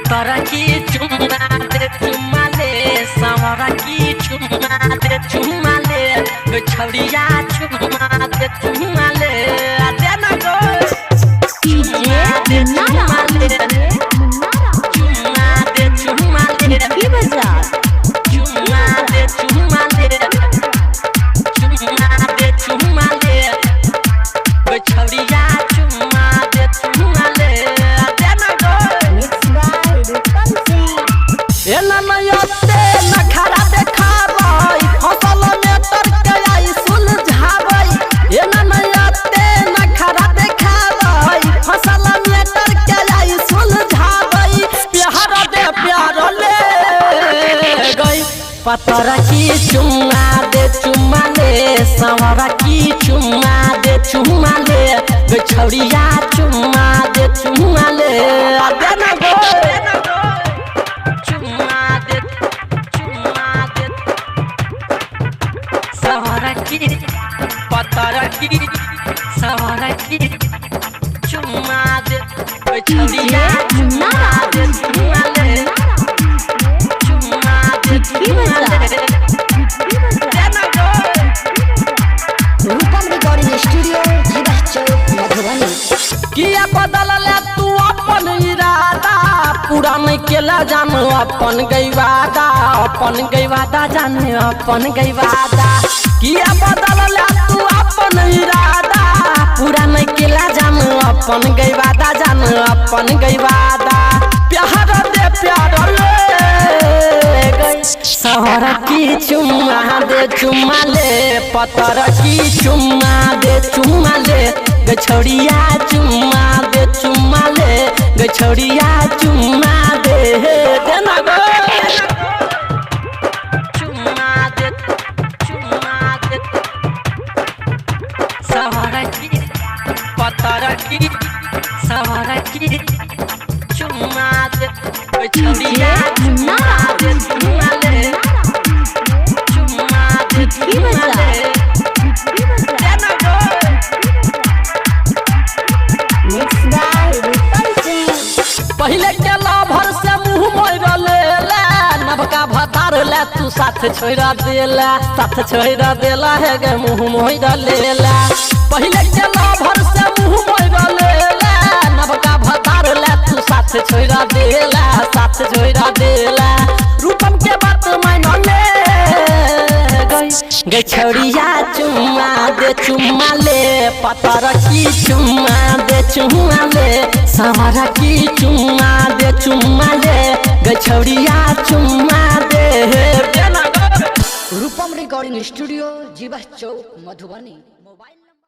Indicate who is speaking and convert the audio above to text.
Speaker 1: पतरा की चुम्मा दे चुम्मा ले सावरा की चुम्मा दे चुम्मा ले छौड़िया चुम्मा दे चुम्मा ले दे ना गो चुम्मा दे चुम्मा दे
Speaker 2: की बाजार
Speaker 1: चुम्मा दे चुम्मा ले चुम्मा ले छौड़िया चुम्मा दे चुम्मा ले दे ना गो ए ननयते नखरा देखाबै फसल में तरके आई सुलझाबै ए ननयते नखरा देखाबै फसल में तरके आई सुलझाबै प्यार दे प्यार ले गई पतरा की चुम्मा दे चुम्मा ले सावरा की चुम्मा दे चुम्मा ले छौड़िया चुम्मा दे चुम्मा ले दे ना गो पतरा की सावरा की चुम्मा दे छौड़िया चुम्मा दे चुम्मा ले चुम्मा दे चुम्मा ले देना गो
Speaker 2: रूपम रिकॉर्डिंग स्टूडियो जीवा चौक मधुबनी
Speaker 1: किया बदल ले तू अपन इरादा पूरा नहीं केला जान अपन गईवादा जान अपन गईवादा किया बदल ले तू अपन इरादा पूरा नहीं केला जान अपन गईवादा जान अपन गईवादा प्यार दे प्यार ले गई सावरा की चुम्मा दे चुम्मा ले पतरा की चुम्मा दे चुम्मा ले छौड़िया चुम्मा दे चुम्मा ले छौड़िया चुम्मा दे देना गो चुम्मा दे सावरा की पतरा की सावरा की चुम्मा दे छौड़िया चुम्मा दे चुम्मा ले चुम्मा दे चुम्मा ले देना गो पहले के लाभर से मुँह मोर ले नबका भतार ले तू साथ छोड़ा देला है गे मुँह मोर ले पहले के लाभर से मुँह मोर ले नबका भतार ले तू साथ छोड़ा देला रूपम के बात मान ले गई छौड़िया चुम्मा दे चुम्मा ले पतरा की चुम्मा दे चुम्मा ले सावरा की चुम्मा दे चुम्मा ले छौड़िया चुम्मा दे
Speaker 2: रूपम रिकॉर्डिंग स्टूडियो जीवा चौक मधुबनी।